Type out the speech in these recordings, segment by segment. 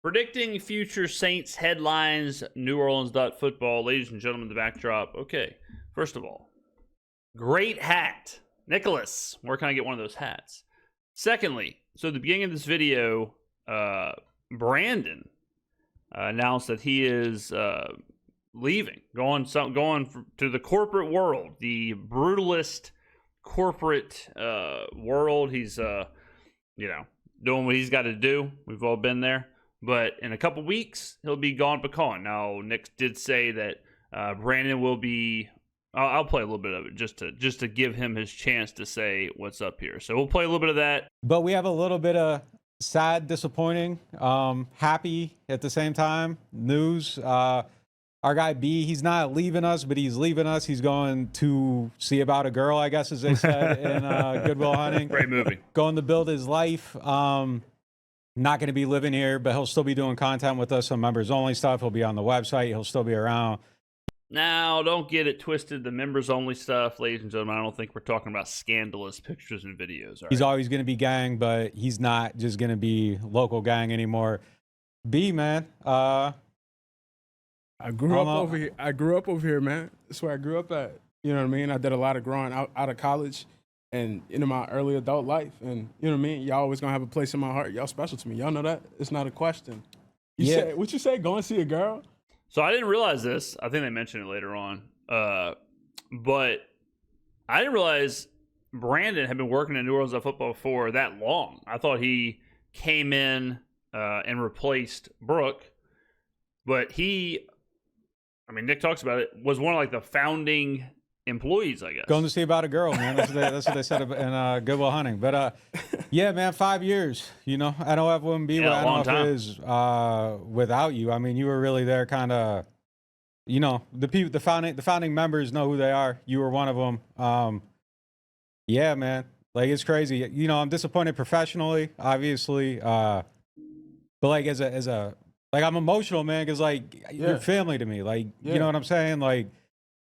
Predicting future Saints headlines, New Orleans.football. Ladies and gentlemen, the backdrop. Okay, first of all, great hat. Nicholas, where can I get one of those hats? Secondly, so at the beginning of this video, Brandon announced that he is leaving, going to the corporate world, the brutalist corporate world. He's, doing what he's got to do. We've all been there. But in a couple weeks, he'll be gone pecan. Now, Nick did say that Brandon will be. I'll play a little bit of it just to give him his chance to say what's up here. So we'll play a little bit of that. But we have a little bit of sad, disappointing, happy at the same time news. Our guy B, he's not leaving us, but he's leaving us. He's going to see about a girl, I guess, as they said in Good Will Hunting. Great movie. Going to build his life. Not going to be living here, but he'll still be doing content with us, some members only stuff. He'll be on the website. He'll still be around. Now, don't get it twisted. The members only stuff, ladies and gentlemen, I don't think we're talking about scandalous pictures and videos. He's always going to be gang, but he's not just going to be local gang anymore. B, man. I grew up over here. I grew up over here, man. That's where I grew up at. You know what I mean? I did a lot of growing out of college and into my early adult life. And you know what I mean? Y'all always going to have a place in my heart. Y'all special to me. Y'all know that? It's not a question. What you say? Go and see a girl? So I didn't realize this. I think they mentioned it later on. But I didn't realize Brandon had been working in New Orleans football for that long. I thought he came in and replaced Brooke. But Nick talks about it, was one of like the founding employees, I guess. Going to see about a girl, man. That's what they said in Good Will Hunting. But yeah, man, 5 years. You know, NOF wouldn't be what NOF is without you. I mean, you were really there, kind of. You know, the founding members know who they are. You were one of them. Yeah, man. Like, it's crazy. You know, I'm disappointed professionally, obviously. But like as a like, I'm emotional, man, because like you're family to me. Like, you know what I'm saying? Like,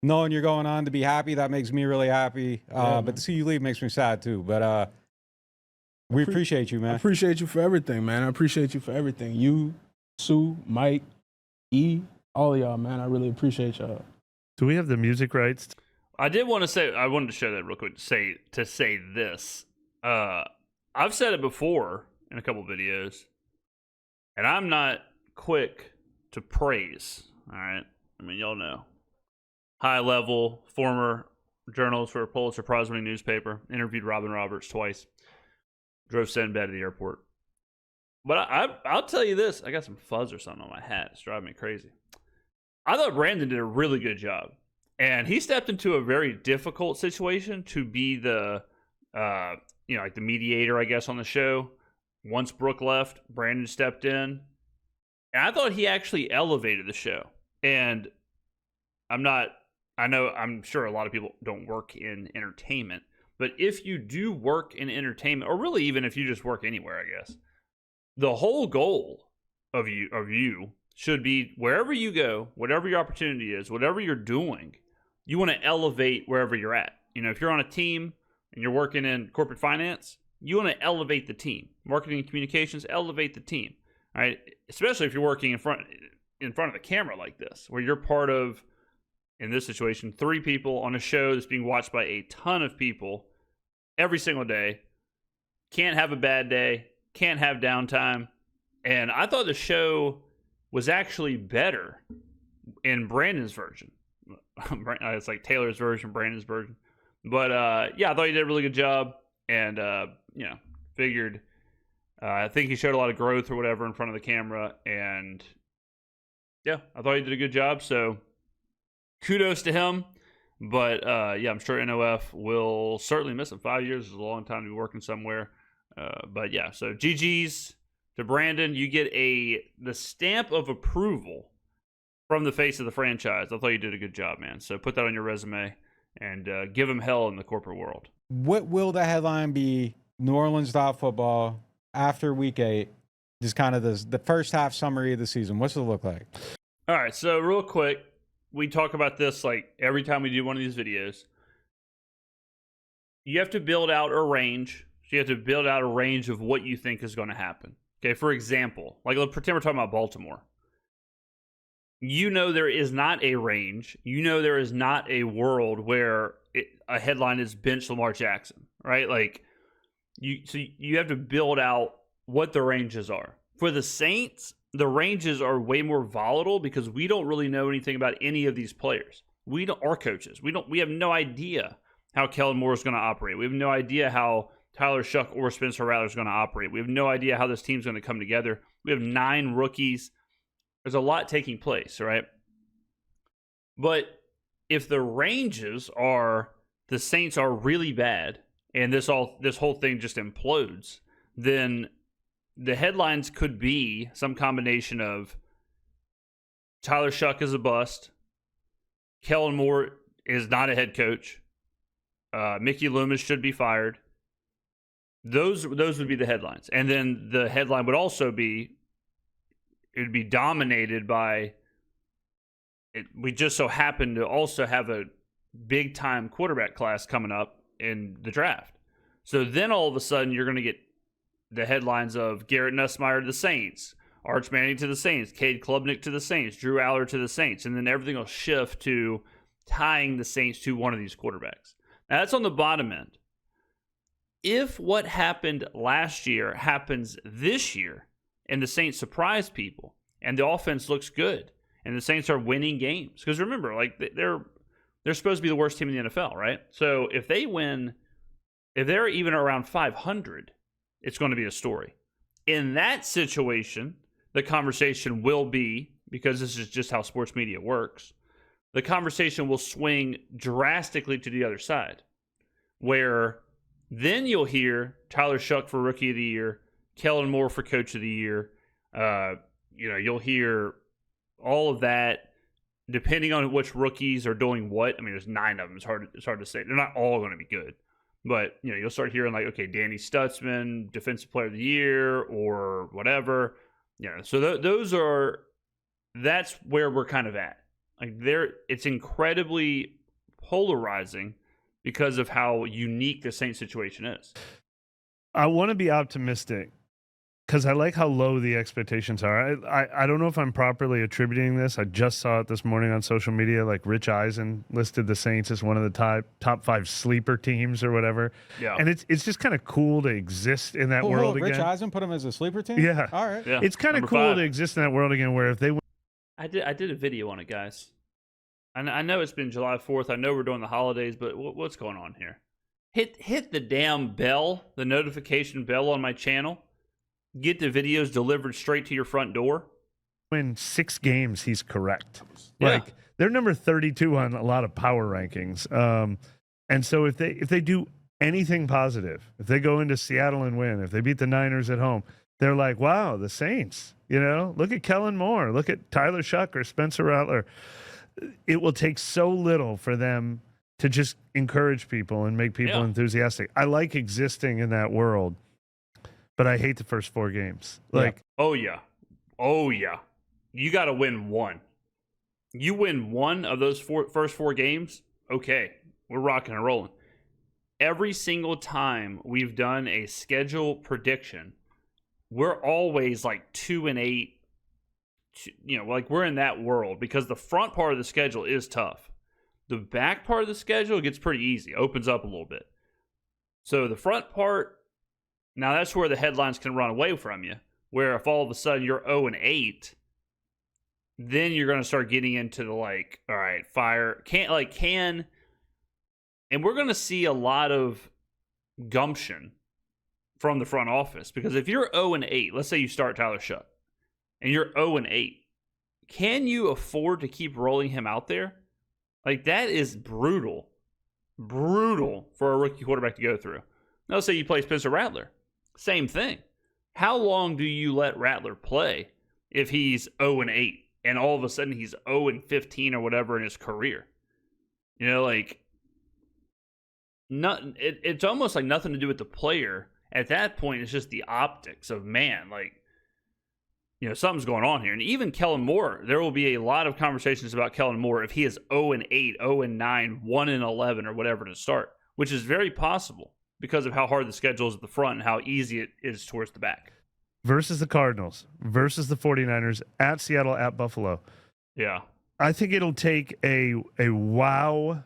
knowing you're going on to be happy, that makes me really happy. But to see you leave makes me sad too. But we appreciate you, man. I appreciate you for everything, man. I appreciate you for everything. You, Sue, Mike, E, all of y'all, man. I really appreciate y'all. Do we have the music rights? I wanted to share that real quick to say this. I've said it before in a couple videos, and I'm not quick to praise. All right, I mean, y'all know. High level, former journalist for a Pulitzer Prize-winning newspaper, interviewed Robin Roberts twice, drove Sinbad to the airport. But I'll tell you this, I got some fuzz or something on my hat. It's driving me crazy. I thought Brandon did a really good job. And he stepped into a very difficult situation to be the, like the mediator, I guess, on the show. Once Brooke left, Brandon stepped in. And I thought he actually elevated the show. And I'm sure a lot of people don't work in entertainment, but if you do work in entertainment, or really even if you just work anywhere, I guess, the whole goal of you should be wherever you go, whatever your opportunity is, whatever you're doing, you want to elevate wherever you're at. You know, if you're on a team and you're working in corporate finance, you want to elevate the team. Marketing and communications, elevate the team. All right, especially if you're working in front of the camera like this, where you're part of, in this situation, 3 people on a show that's being watched by a ton of people every single day. Can't have a bad day. Can't have downtime. And I thought the show was actually better in Brandon's version. It's like Taylor's version, Brandon's version. But, I thought he did a really good job. And, figured, I think he showed a lot of growth or whatever in front of the camera. And, I thought he did a good job. So, kudos to him, but I'm sure NOF will certainly miss him. 5 years is a long time to be working somewhere. So GG's to Brandon. You get the stamp of approval from the face of the franchise. I thought you did a good job, man. So put that on your resume and give him hell in the corporate world. What will the headline be? New Orleans.football after week 8. Just kind of the first half summary of the season. What's it look like? All right, so real quick. We talk about this like every time we do one of these videos. You have to build out a range. So you have to build out a range of what you think is going to happen. Okay, for example, like let's pretend we're talking about Baltimore. There is not a range. There is not a world where a headline is bench Lamar Jackson, right? Like you have to build out what the ranges are. For the Saints, the ranges are way more volatile because we don't really know anything about any of these players. Our coaches. We have no idea how Kellen Moore is going to operate. We have no idea how Tyler Shuck or Spencer Rattler is going to operate. We have no idea how this team's going to come together. We have 9 rookies. There's a lot taking place, right? But if the ranges are the Saints are really bad and this whole thing just implodes, then the headlines could be some combination of Tyler Shuck is a bust, Kellen Moore is not a head coach, Mickey Loomis should be fired. Those would be the headlines. And then the headline would also be, it would be dominated by, we just so happen to also have a big-time quarterback class coming up in the draft. So then all of a sudden you're going to get the headlines of Garrett Nussmeier to the Saints, Arch Manning to the Saints, Cade Klubnik to the Saints, Drew Aller to the Saints, and then everything will shift to tying the Saints to one of these quarterbacks. Now that's on the bottom end. If what happened last year happens this year, and the Saints surprise people, and the offense looks good, and the Saints are winning games, because remember, like they're supposed to be the worst team in the NFL, right? So if they win, if they're even around 500, it's going to be a story. In that situation, the conversation will be, because this is just how sports media works, the conversation will swing drastically to the other side, where then you'll hear Tyler Shuck for Rookie of the Year, Kellen Moore for Coach of the Year. You'll hear all of that, depending on which rookies are doing what. I mean, there's 9 of them. It's hard to say. They're not all going to be good. But, you'll start hearing like, okay, Danny Stutzman, Defensive Player of the Year, or whatever. So that's where we're kind of at. Like it's incredibly polarizing because of how unique the Saints situation is. I want to be optimistic because I like how low the expectations are. I don't know if I'm properly attributing this. I just saw it this morning on social media. Like Rich Eisen listed the Saints as one of the top 5 sleeper teams or whatever. Yeah, and it's just kind of cool to exist in that world again. Rich Eisen put him as a sleeper team. Yeah, all right. Yeah. It's kind of cool 5. To exist in that world again. Where if they, I did a video on it, guys. I know it's been July 4th. I know we're doing the holidays, but what's going on here? Hit the damn bell, the notification bell on my channel. Get the videos delivered straight to your front door. Win 6 games, he's correct. Yeah. Like they're number 32 on a lot of power rankings. And so if they do anything positive, if they go into Seattle and win, if they beat the Niners at home, they're like, wow, the Saints. Look at Kellen Moore, look at Tyler Shuck or Spencer Rattler. It will take so little for them to just encourage people and make people enthusiastic. I like existing in that world, but I hate the first 4 games. Oh yeah. You got to win 1. You win 1 of those first 4 games, okay, we're rocking and rolling. Every single time we've done a schedule prediction, we're always like 2-8. Like we're in that world because the front part of the schedule is tough. The back part of the schedule gets pretty easy, opens up a little bit. So the front part, now that's where the headlines can run away from you, where if all of a sudden you're 0-8, then you're going to start getting into the like, all right, and we're going to see a lot of gumption from the front office, because if you're 0-8, let's say you start Tyler Shuck, and you're 0-8, can you afford to keep rolling him out there? Like, that is brutal for a rookie quarterback to go through. Now, let's say you play Spencer Rattler. Same thing. How long do you let Rattler play if he's 0-8 and all of a sudden he's 0-15 or whatever in his career? It's almost like nothing to do with the player. At that point, it's just the optics of, man, something's going on here. And even Kellen Moore, there will be a lot of conversations about Kellen Moore if he is 0-8, 0-9, 1-11 or whatever to start, which is very possible because of how hard the schedule is at the front and how easy it is towards the back. versus the Cardinals, versus the 49ers, at Seattle, at Buffalo. Yeah. I think it'll take a wow,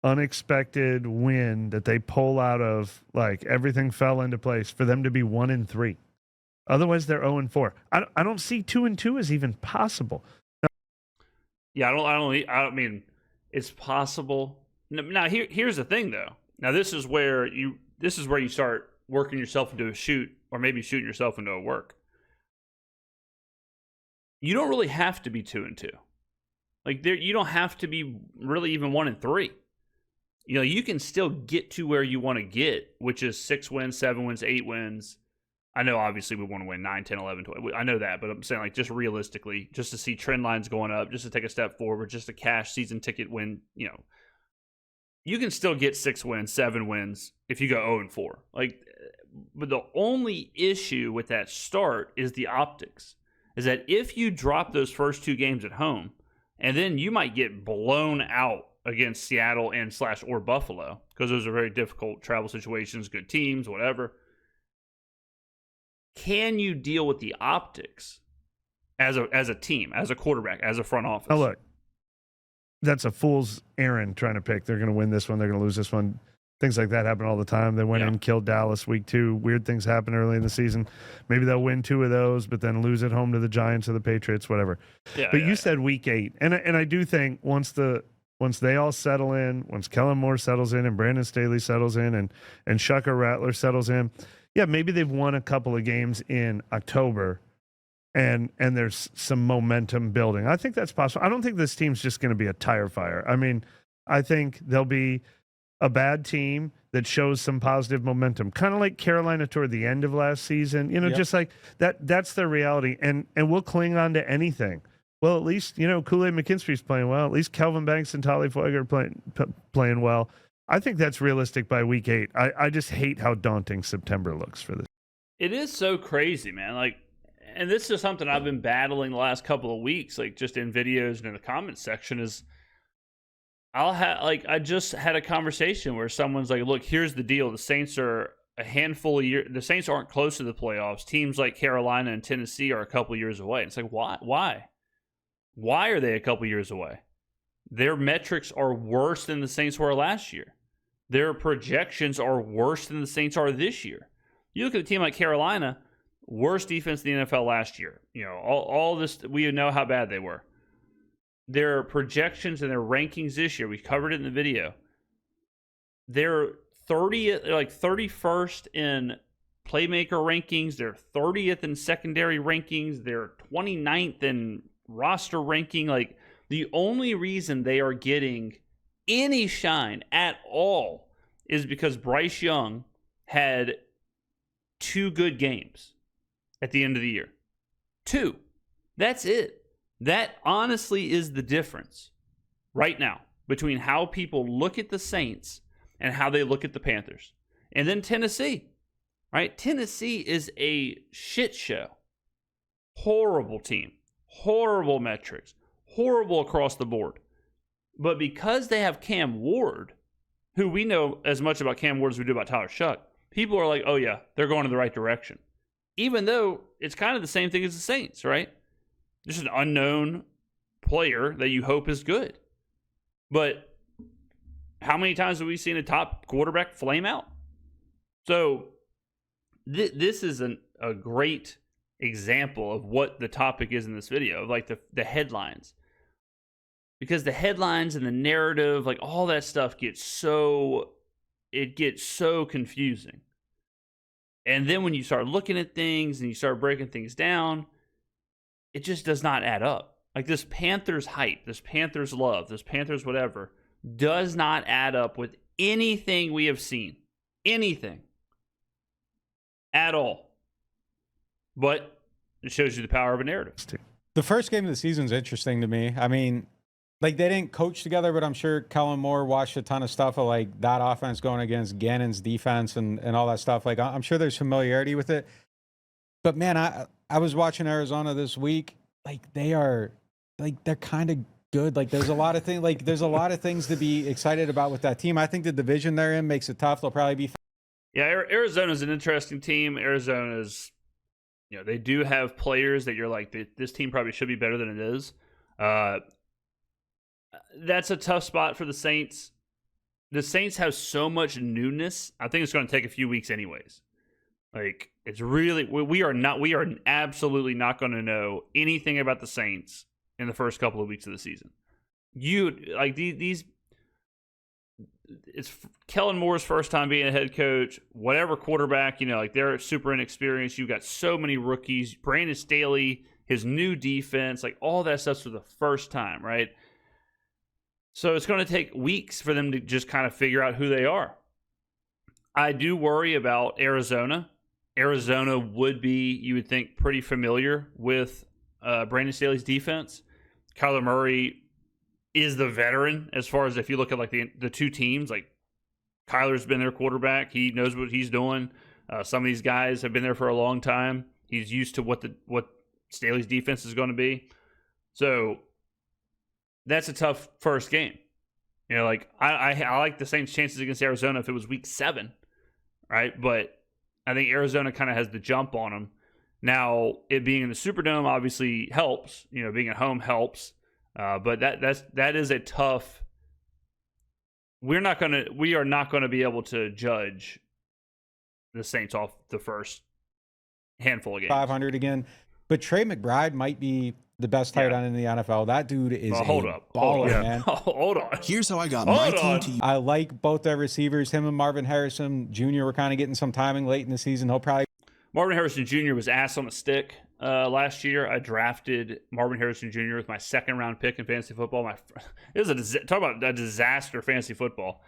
unexpected win that they pull out of, like, everything fell into place for them to be 1-3. Otherwise, they're 0-4. I don't see 2-2 as even possible. Yeah, I mean, it's possible. Now, here's the thing, though. Now, this is where you start working yourself into a shoot, or maybe shooting yourself into a work. You don't really have to be 2-2. Like, you don't have to be really even 1-3. You know, you can still get to where you want to get, which is 6 wins, 7 wins, 8 wins. I know, obviously, we want to win 9, 10, 11, 12. I know that, but I'm saying, like, just realistically, just to see trend lines going up, just to take a step forward, just to cash season ticket win, you know, you can still get 6 wins, 7 wins if you go 0-4. Like, but the only issue with that start is the optics. Is that if you drop those first 2 games at home, and then you might get blown out against Seattle and / or Buffalo, because those are very difficult travel situations, good teams, whatever. Can you deal with the optics as a team, as a quarterback, as a front office? Oh, look, that's a fool's errand trying to pick. They're going to win this one. They're going to lose this one. Things like that happen all the time. They went in and killed Dallas week 2. Weird things happen early in the season. Maybe they'll win 2 of those, but then lose at home to the Giants or the Patriots, whatever. But you said week 8. And I do think once they all settle in, once Kellen Moore settles in and Brandon Staley settles in and Shucker Rattler settles in, yeah, maybe they've won a couple of games in October and there's some momentum building. I think that's possible. I don't think this team's just going to be a tire fire. I mean, I think they'll be a bad team that shows some positive momentum, kind of like Carolina toward the end of last season, you know, just like that's their reality. And we'll cling on to anything. Well, at least, you know, Kool-Aid McKinstry's playing well. At least Kelvin Banks and Tolly Flagger are playing well. I think that's realistic by week 8. I just hate how daunting September looks for this. It is so crazy, man. Like, and this is something I've been battling the last couple of weeks, like just in videos and in the comments section, is I just had a conversation where someone's like, look, here's the deal. The Saints are a handful of years. The Saints aren't close to the playoffs. Teams like Carolina and Tennessee are a couple of years away. It's like, why? Why are they a couple of years away? Their metrics are worse than the Saints were last year. Their projections are worse than the Saints are this year. You look at a team like Carolina, worst defense in the NFL last year. You know, all this, we know how bad they were. Their projections and their rankings this year, we covered it in the video. They're 30th, like 31st in playmaker rankings. They're 30th in secondary rankings. They're 29th in roster ranking. Like, the only reason they are getting any shine at all is because Bryce Young had 2 good games at the end of the year. 2. That's it. That honestly is the difference right now between how people look at the Saints and how they look at the Panthers. And then Tennessee, right? Tennessee is a shit show. Horrible team. Horrible metrics. Horrible across the board. But because they have Cam Ward, who we know as much about Cam Ward as we do about Tyler Shuck, people are like, oh yeah, they're going in the right direction. Even though it's kind of the same thing as the Saints, right? Just an unknown player that you hope is good. But how many times have we seen a top quarterback flame out? So this is a great example of what the topic is in this video, like the headlines. Because the headlines and the narrative, like all that stuff gets so confusing. And then when you start looking at things and you start breaking things down, it just does not add up. Like this Panthers hype, this Panthers love, this Panthers whatever, does not add up with anything we have seen. Anything. At all. But it shows you the power of a narrative. The first game of the season is interesting to me. I mean, like they didn't coach together, but I'm sure Kellen Moore watched a ton of stuff of like that offense going against Gannon's defense and all that stuff. Like I'm sure there's familiarity with it. But man, I was watching Arizona this week. Like they're kind of good. Like there's a lot of things to be excited about with that team. I think the division they're in makes it tough. They'll probably be. Yeah, Arizona's an interesting team. Arizona's They do have players that you're like, this team probably should be better than it is. That's a tough spot for the Saints. The Saints have so much newness. I think it's going to take a few weeks anyways. Like, it's really, we are absolutely not going to know anything about the Saints in the first couple of weeks of the season. It's Kellen Moore's first time being a head coach, whatever quarterback, they're super inexperienced. You've got so many rookies. Brandon Staley, his new defense, like all that stuff's for the first time, right? So it's going to take weeks for them to just kind of figure out who they are. I do worry about Arizona. Arizona would be, you would think, pretty familiar with Brandon Staley's defense. Kyler Murray is the veteran as far as if you look at like the two teams. Like, Kyler's been their quarterback. He knows what he's doing. Some of these guys have been there for a long time. He's used to what Staley's defense is going to be. So that's a tough first game. I like the Saints' chances against Arizona if it was week 7, right? But I think Arizona kind of has the jump on them. Now, it being in the Superdome obviously helps. Being at home helps. But that is a tough. We are not going to be able to judge the Saints off the first handful of games. 500 again, but Trey McBride might be the best tight end in the NFL. That dude is baller, man. Hold on. Here's how I got my team to. I like both their receivers. Him and Marvin Harrison Jr. were kind of getting some timing late in the season. Marvin Harrison Jr. was ass on a stick last year. I drafted Marvin Harrison Jr. with my second-round pick in fantasy football. Talk about a disaster fantasy football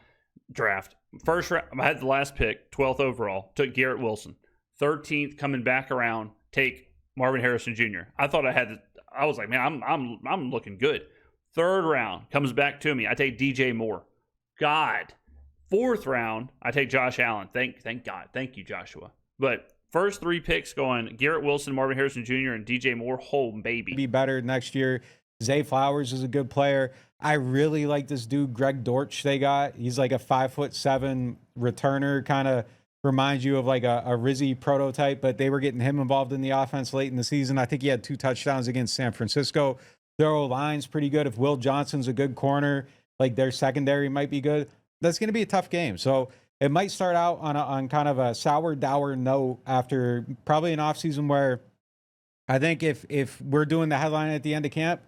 draft. First round, I had the last pick, 12th overall. Took Garrett Wilson. 13th, coming back around, take Marvin Harrison Jr. I was like, man, I'm looking good. 3rd round, comes back to me. I take DJ Moore. God. 4th round, I take Josh Allen. Thank God. Thank you, Joshua. But first 3 picks going Garrett Wilson, Marvin Harrison Jr., and DJ Moore. Home, baby. Be better next year. Zay Flowers is a good player. I really like this dude, Greg Dortch, they got. He's like a 5'7" returner, kind of reminds you of like a Rizzy prototype, but they were getting him involved in the offense late in the season. I think he had 2 touchdowns against San Francisco. Their O-line's pretty good. If Will Johnson's a good corner, like their secondary might be good. That's going to be a tough game. So it might start out on kind of a sour, dour note after probably an offseason where I think if we're doing the headline at the end of camp,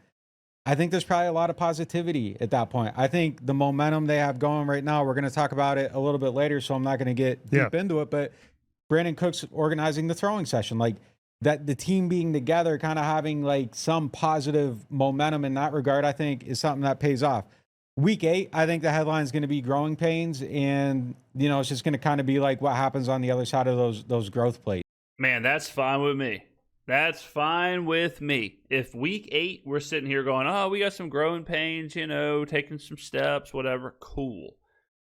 I think there's probably a lot of positivity at that point. I think the momentum they have going right now, we're going to talk about it a little bit later, so I'm not going to get deep into it, but Brandon Cook's organizing the throwing session. Like, that the team being together, kind of having like some positive momentum in that regard, I think is something that pays off. Week 8, I think the headline is going to be growing pains, and it's just going to kind of be like what happens on the other side of those growth plates. Man, that's fine with me. That's fine with me. If week 8 we're sitting here going, oh, we got some growing pains, taking some steps, whatever, cool.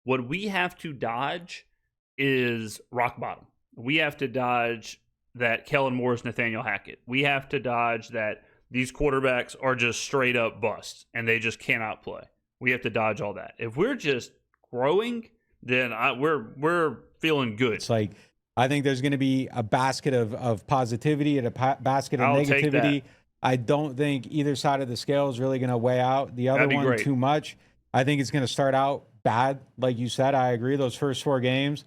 What we have to dodge is rock bottom. We have to dodge that Kellen Moore is Nathaniel Hackett. We have to dodge that these quarterbacks are just straight up busts and they just cannot play. We have to dodge all that. If we're just growing, then we're feeling good. It's like, I think there's going to be a basket of positivity and a basket of negativity. I don't think either side of the scale is really going to weigh out the other one great. Too much. I think it's going to start out bad. Like you said, I agree, those first 4 games.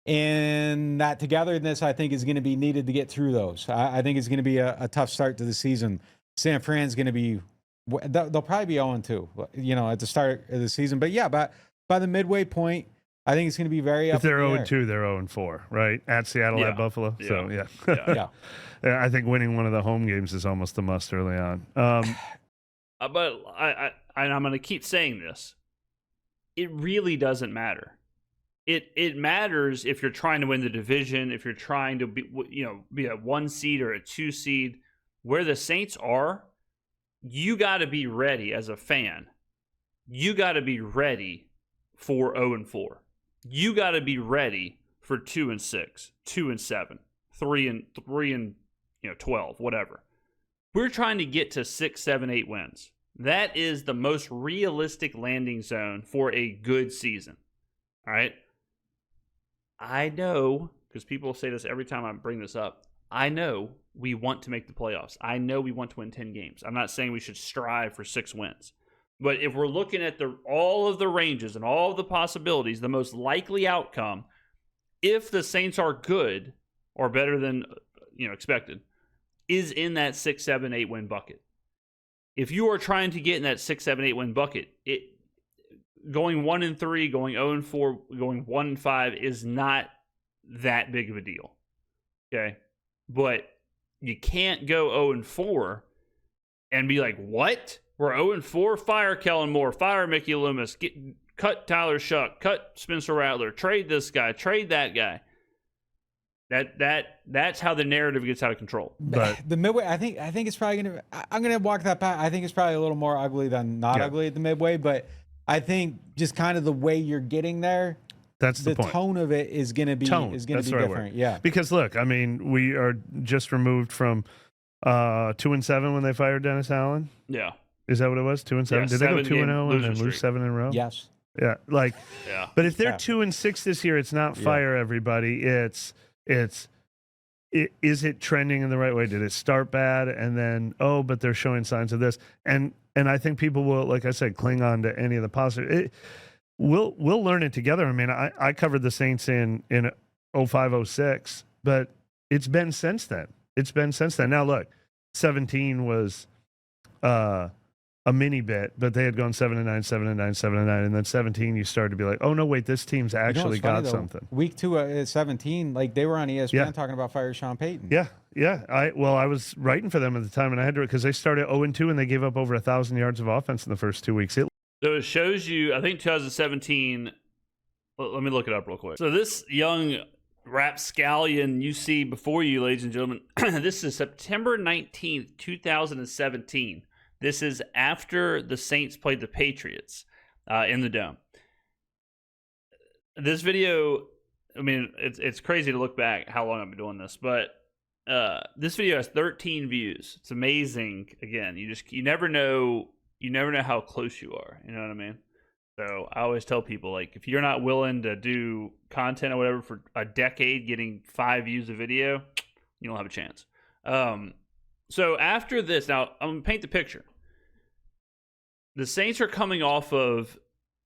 And that togetherness, I think, is going to be needed to get through those. I think it's going to be a tough start to the season. San Fran's going to be, they'll probably be 0-2, at the start of the season. But yeah, by the midway point, I think it's going to be very up. If they're 0-2, they're 0-4, right? At Seattle, at Buffalo. Yeah. So yeah. I think winning one of the home games is almost a must early on. But I'm going to keep saying this. It really doesn't matter. It matters if you're trying to win the division, if you're trying to be a 1 seed or a 2 seed. Where the Saints are, you got to be ready as a fan. You got to be ready for 0-4. You got to be ready for 2-6, 2-7, 3 and 12, whatever. We're trying to get to 6, 7, 8 wins. That is the most realistic landing zone for a good season. All right. I know, because people say this every time I bring this up. I know we want to make the playoffs. I know we want to win 10 games. I'm not saying we should strive for 6 wins. But if we're looking at all of the ranges and all of the possibilities, the most likely outcome, if the Saints are good or better than expected, is in that 6, 7, 8 win bucket. If you are trying to get in that 6, 7, 8 win bucket, going 1-3, going 0-4, going 1-5 is not that big of a deal. Okay, but you can't go 0-4 and be like, what? We're 0-4? Fire Kellen Moore, fire Mickey Loomis, cut Tyler Shuck, cut Spencer Rattler, trade this guy, trade that guy. That's how the narrative gets out of control. But the midway, I think it's probably gonna. I'm gonna walk that path. I think it's probably a little more ugly than not ugly at the midway. But I think just kind of the way you're getting there. That's the point. Tone of it is going to be different. Yeah. Because look, I mean, we are just removed from 2-7 when they fired Dennis Allen. Yeah. Is that what it was? 2-7. Yeah, did they go 2-0 and then lose 7 in a row? Yes. Yeah. Like. Yeah. But if they're 2-6 this year, it's not fire everybody. Is it trending in the right way? Did it start bad and then but they're showing signs of this? And I think people will, like I said, cling on to any of the positive. We'll learn it together. I mean, I covered the Saints in 05-06, but it's been since then. Now look, 17 was a mini bit, but they had gone 7-9, 7-9, 7-9, and then 17 you started to be like, oh no, wait, this team's actually got something. Week 2 at 17, like they were on ESPN talking about fire Sean Payton. Yeah. I was writing for them at the time, and I had to, because they started 0-2 and they gave up over 1,000 yards of offense in the first 2 weeks. So it shows you, I think 2017, let me look it up real quick. So this young rapscallion you see before you, ladies and gentlemen, this is September 19th, 2017. This is after the Saints played the Patriots in the Dome. This video, I mean, it's crazy to look back how long I've been doing this, but this video has 13 views. It's amazing. Again, you never know how close you are. You know what I mean? So I always tell people, like, if you're not willing to do content or whatever for a decade, getting 5 views a video, you don't have a chance. So after this, now I'm going to paint the picture. The Saints are coming off of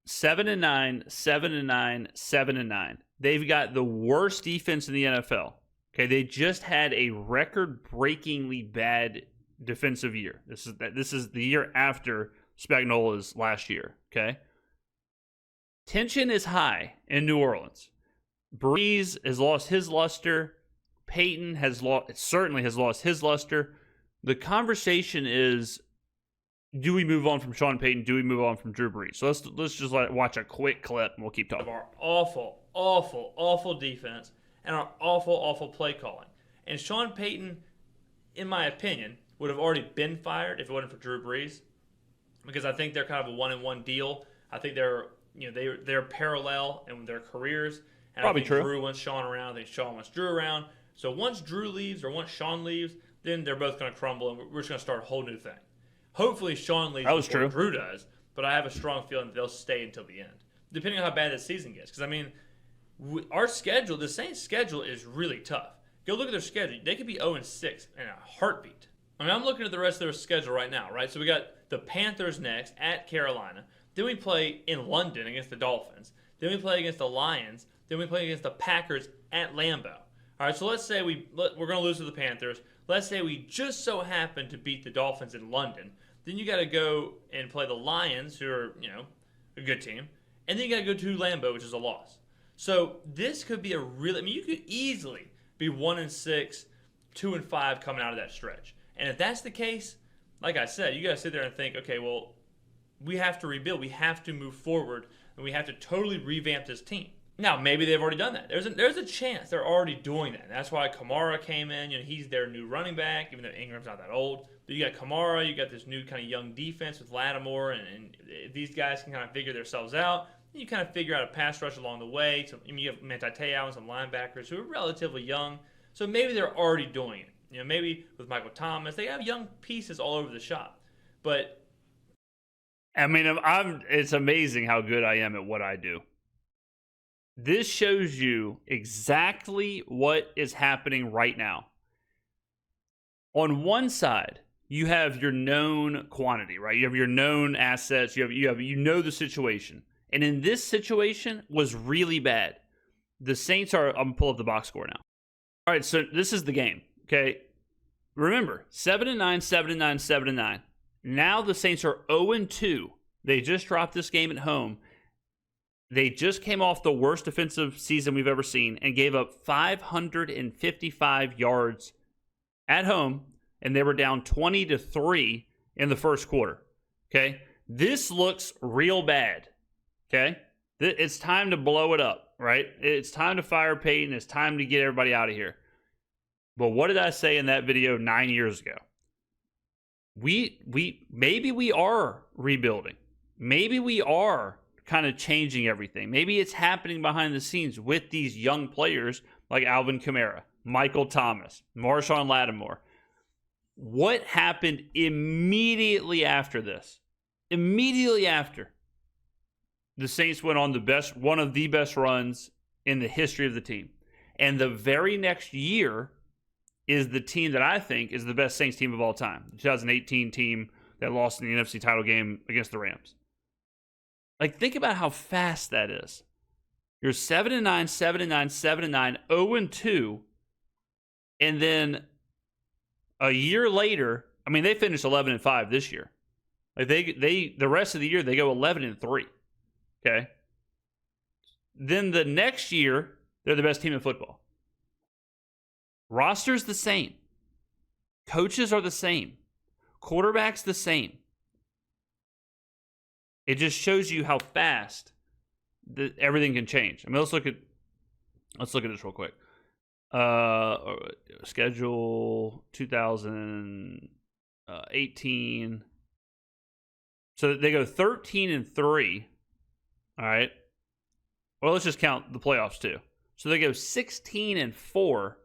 7-9, 7-9, 7-9. They've got the worst defense in the NFL. Okay, they just had a record-breakingly bad defensive year. This is the year after Spagnola's last year. Okay, tension is high in New Orleans. Breeze has lost his luster. Payton certainly has lost his luster. The conversation is, do we move on from Sean Payton? Do we move on from Drew Brees? So let's just watch a quick clip and we'll keep talking. Our awful defense and our awful play calling. And Sean Payton, in my opinion, would have already been fired if it wasn't for Drew Brees, because I think they're kind of a 1-and-1 deal. I think they're parallel in their careers. And probably I think true. Drew wants Sean around. I think Sean wants Drew around. So once Drew leaves or once Sean leaves, then they're both going to crumble, and we're just going to start a whole new thing. Hopefully Sean leaves before Drew does, but I have a strong feeling that they'll stay until the end, depending on how bad the season gets. Because, I mean, our schedule, the Saints' schedule is really tough. Go look at their schedule. They could be 0-6 in a heartbeat. I mean, I'm looking at the rest of their schedule right now, right? So we got the Panthers next at Carolina. Then we play in London against the Dolphins. Then we play against the Lions. Then we play against the Packers at Lambeau. All right, so let's say we're going to lose to the Panthers. Let's say we just so happen to beat the Dolphins in London. Then you got to go and play the Lions, who are, a good team. And then you got to go to Lambeau, which is a loss. So this could be you could easily be 1-6, 2-5 coming out of that stretch. And if that's the case, like I said, you got to sit there and think, okay, well, we have to rebuild. We have to move forward, and we have to totally revamp this team. Now, maybe they've already done that. There's a chance they're already doing that. And that's why Kamara came in. He's their new running back, even though Ingram's not that old. But you got Kamara, you got this new kind of young defense with Lattimore, and these guys can kind of figure themselves out. And you kind of figure out a pass rush along the way. So you have Manti Te'o and some linebackers who are relatively young. So maybe they're already doing it. Maybe with Michael Thomas, they have young pieces all over the shop. But I mean, it's amazing how good I am at what I do. This shows you exactly what is happening right now. On one side, you have your known quantity, right? You have your known assets. You know the situation. And in this situation was really bad. The Saints are, I'm going to pull up the box score now. All right, so this is the game, okay? Remember, 7-9, 7-9, 7-9. Now the Saints are 0-2. They just dropped this game at home. They just came off the worst defensive season we've ever seen and gave up 555 yards at home, and they were down 20-3 in the first quarter. Okay? This looks real bad. Okay? It's time to blow it up, right? It's time to fire Payton. It's time to get everybody out of here. But what did I say in that video 9 years ago? Maybe we are rebuilding. Maybe we are kind of changing everything. Maybe it's happening behind the scenes with these young players like Alvin Kamara, Michael Thomas, Marshawn Lattimore. What happened immediately after this? Immediately after, the Saints went on one of the best runs in the history of the team. And the very next year is the team that I think is the best Saints team of all time. The 2018 team that lost in the NFC title game against the Rams. Like, think about how fast that is. You're 7-9, 7-9, 7-9, 0-2, and then a year later, I mean, they finished 11-5 this year. Like the rest of the year they go 11-3. Okay. Then the next year they're the best team in football. Roster's the same. Coaches are the same. Quarterback's the same. It just shows you how fast everything can change. I mean, let's look at this real quick. Schedule 2018. So they go 13-3. All right. Well, let's just count the playoffs too. So they go 16-4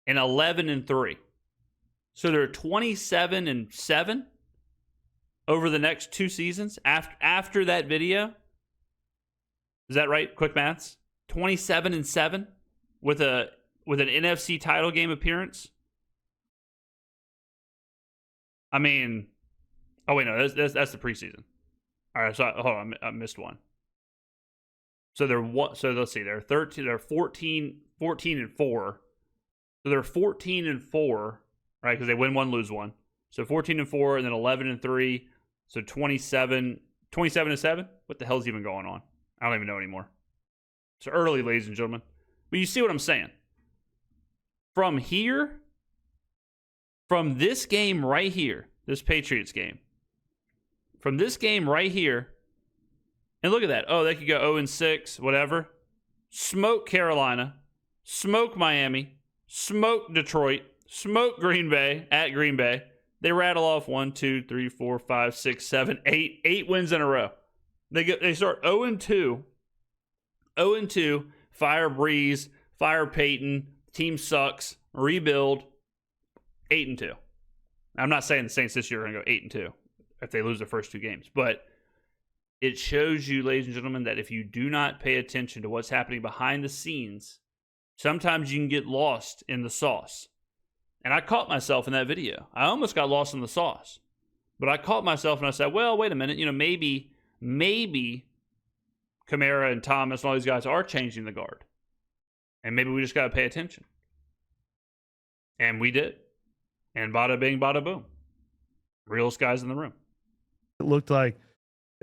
and 11-3. So they're 27-7 over the next two seasons after that video. Is that right? Quick maths. 27-7 with an NFC title game appearance. I mean, oh wait, no, that's the preseason. All right, so hold on, I missed one. So let's see, they're 14-4. So they're 14-4, right? Because they win one, lose one. So 14-4, and then 11-3. So 27-7. What the hell's even going on? I don't even know anymore. It's early, ladies and gentlemen. But you see what I'm saying? From here, from this game right here, this Patriots game, from this game right here, and look at that. Oh, they could go 0-6, whatever. Smoke Carolina, smoke Miami, smoke Detroit, smoke Green Bay at Green Bay. They rattle off 1, 2, 3, 4, 5, 6, 7, 8. 8 wins in a row. They start 0-2. 0-2. Fire Breeze. Fire Payton. Team sucks. Rebuild. 8-2. I'm not saying the Saints this year are going to go 8-2 if they lose their first two games, but it shows you, ladies and gentlemen, that if you do not pay attention to what's happening behind the scenes, sometimes you can get lost in the sauce. And I caught myself in that video. I almost got lost in the sauce. But I caught myself and I said, well, wait a minute. Maybe Kamara and Thomas and all these guys are changing the guard. And maybe we just got to pay attention. And we did. And bada bing, bada boom. Realest guys in the room. It looked like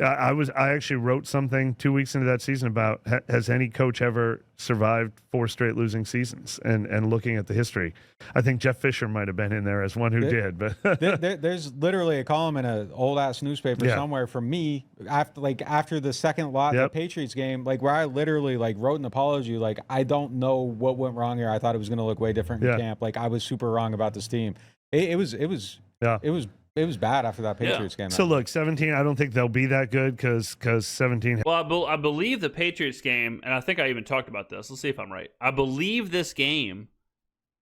I actually wrote something 2 weeks into that season about has any coach ever survived 4 straight losing seasons, and looking at the history, I think Jeff Fisher might have been in there as one who did. But there's literally a column in an old ass newspaper somewhere from me after the second lot of the Patriots game, where I literally wrote an apology, I don't know what went wrong here. I thought it was going to look way different in camp. I was super wrong about this team. It was bad after that Patriots game. So look, 17, I don't think they'll be that good because 17. Well, I believe the Patriots game, and I think I even talked about this. Let's see if I'm right. I believe this game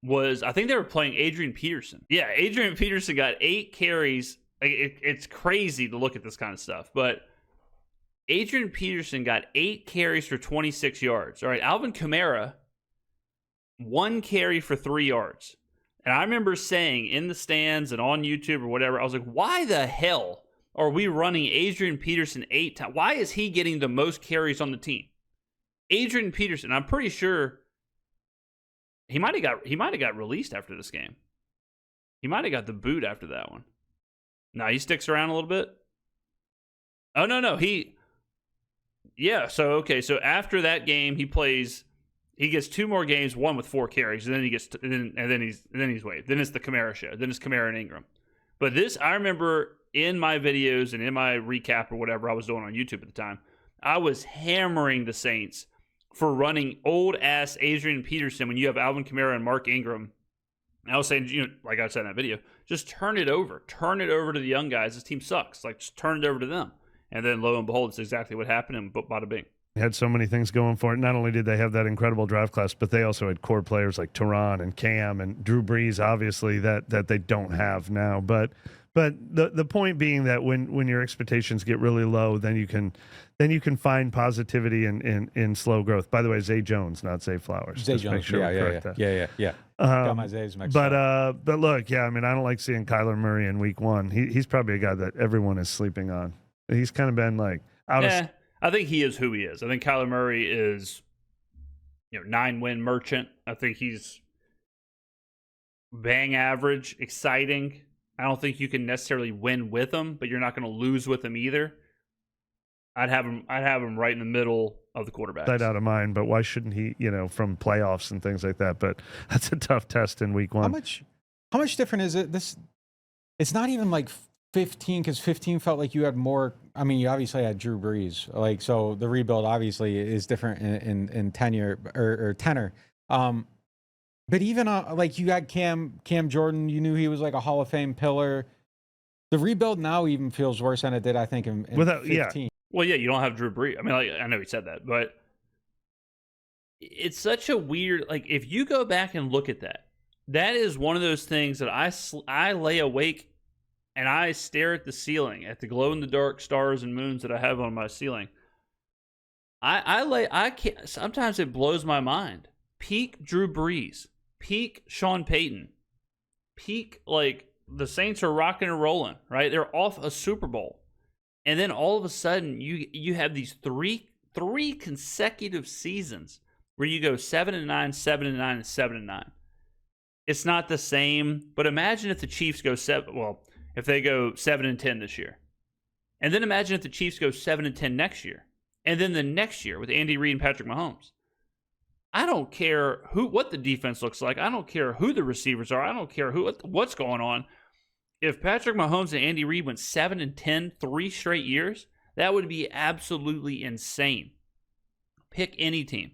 I think they were playing Adrian Peterson. Yeah, Adrian Peterson got 8 carries. It's crazy to look at this kind of stuff, but Adrian Peterson got 8 carries for 26 yards. All right, Alvin Kamara, 1 carry for 3 yards. And I remember saying in the stands and on YouTube or whatever, I was like, why the hell are we running Adrian Peterson 8 times? Why is he getting the most carries on the team? Adrian Peterson, I'm pretty sure he might have got released after this game. He might have got the boot after that one. No, he sticks around a little bit. Oh no, so after that game he gets 2 more games, one with 4 carries, and then he's waived. Then it's the Kamara show. Then it's Kamara and Ingram. But this, I remember in my videos and in my recap or whatever I was doing on YouTube at the time, I was hammering the Saints for running old-ass Adrian Peterson when you have Alvin Kamara and Mark Ingram. And I was saying, like I said in that video, just turn it over. Turn it over to the young guys. This team sucks. Like, just turn it over to them. And then, lo and behold, it's exactly what happened, and bada bing. Had so many things going for it. Not only did they have that incredible draft class, but they also had core players like Teron and Cam and Drew Brees, obviously, that they don't have now. But the point being that when your expectations get really low, then you can find positivity in slow growth. By the way, Zay Jones, not Zay Flowers. Zay Jones, sure yeah. Got my Zays mixed up. But look, I mean, I don't like seeing Kyler Murray in week 1. He's probably a guy that everyone is sleeping on. He's kind of been like out of. I think he is who he is. I think Kyler Murray is, 9-win merchant. I think he's bang average, exciting. I don't think you can necessarily win with him, but you're not going to lose with him either. I'd have him right in the middle of the quarterbacks. Sight out of mind, but why shouldn't he, from playoffs and things like that? But that's a tough test in week 1. How much different is it? It's not even like 15, because 15 felt like you had more. I mean, you obviously had Drew Brees, so the rebuild obviously is different in tenure or tenor. But even like you had Cam Jordan, you knew he was like a Hall of Fame pillar. The rebuild now even feels worse than it did, I think, in 15. Yeah. Well, yeah, you don't have Drew Brees. I mean, I know he said that, but it's such a weird. Like, if you go back and look at that, that is one of those things that I lay awake and I stare at the ceiling, at the glow-in-the-dark stars and moons that I have on my ceiling. I can't. Sometimes it blows my mind. Peak Drew Brees, peak Sean Payton, peak, like, the Saints are rocking and rolling, right? They're off a Super Bowl. And then all of a sudden, you have these three consecutive seasons where you go 7-9, 7-9, and 7-9. It's not the same, but imagine if the Chiefs go if they go 7-10 this year, and then imagine if the Chiefs go 7-10 next year, and then the next year with Andy Reid and Patrick Mahomes. I don't care what the defense looks like. I don't care who the receivers are. I don't care what's going on. If Patrick Mahomes and Andy Reid went 7-10 3 straight years, that would be absolutely insane. Pick any team.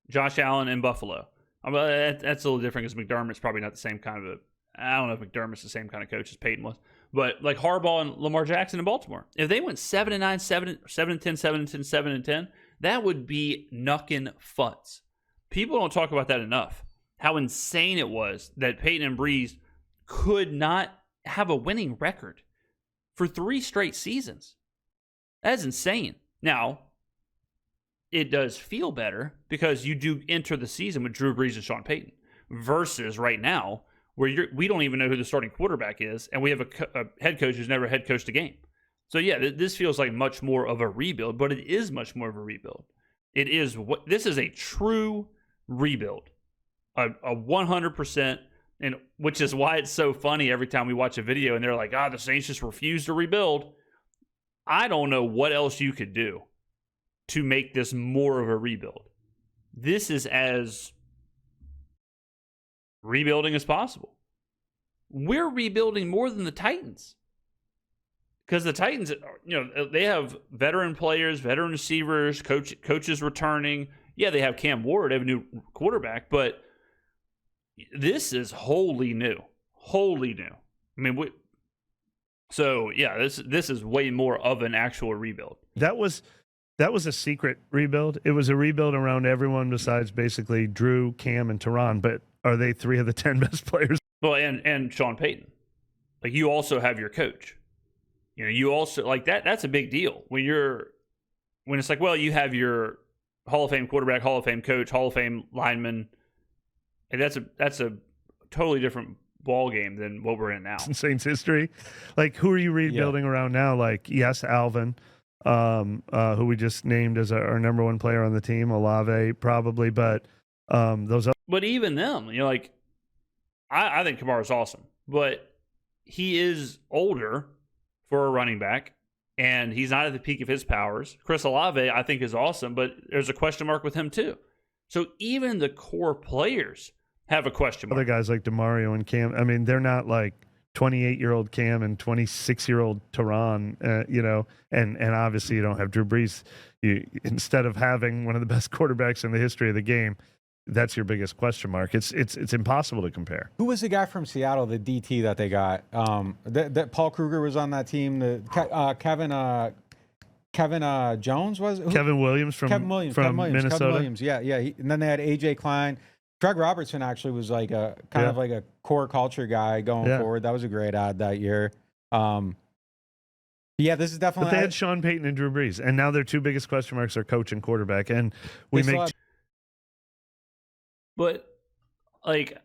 Josh Allen in Buffalo. That's a little different because McDermott's probably not the same kind of I don't know if McDermott's the same kind of coach as Peyton was. But like Harbaugh and Lamar Jackson in Baltimore. If they went 7-9, 7-10, 7-10, 7-10, that would be knuckin' futz. People don't talk about that enough. How insane it was that Peyton and Brees could not have a winning record for 3 straight seasons. That's insane. Now, it does feel better because you do enter the season with Drew Brees and Sean Payton versus right now where we don't even know who the starting quarterback is, and we have a head coach who's never head coached a game. So yeah, this feels like much more of a rebuild, but it is much more of a rebuild. This is a true rebuild, a 100%, and which is why it's so funny every time we watch a video and they're like, the Saints just refuse to rebuild. I don't know what else you could do to make this more of a rebuild. This is as rebuilding as possible. We're rebuilding more than the Titans. Because the Titans, they have veteran players, veteran receivers, coaches returning. Yeah, they have Cam Ward, they have a new quarterback, but this is wholly new. Wholly new. I mean, this is way more of an actual rebuild. That was a secret rebuild. It was a rebuild around everyone besides basically Drew, Cam, and Teron. But are they 3 of the 10 best players? Well, and Sean Payton. Like, you also have your coach. You also, like, that's a big deal when it's like, well, you have your Hall of Fame quarterback, Hall of Fame coach, Hall of Fame lineman. And that's a totally different ball game than what we're in now. Saints history. Like, who are you rebuilding around now? Like, yes, Alvin, who we just named as our number one player on the team, Olave probably, but those other. But even them, like, I think Kamara's awesome, but he is older for a running back, and he's not at the peak of his powers. Chris Olave, I think, is awesome, but there's a question mark with him too. So even the core players have a question mark. Other guys like DeMario and Cam, I mean, they're not like 28-year-old Cam and 26-year-old Tehran, and obviously you don't have Drew Brees. Instead of having one of the best quarterbacks in the history of the game, that's your biggest question mark. It's impossible to compare. Who was the guy from Seattle, the DT that they got? That Paul Kruger was on that team. Kevin Jones was? Kevin Williams from Minnesota. Kevin Williams, yeah. And then they had AJ Klein. Greg Robertson actually was like a kind of like a core culture guy going forward. That was a great ad that year. Yeah, this is definitely. But they had Sean Payton and Drew Brees, and now their two biggest question marks are coach and quarterback. And But, like,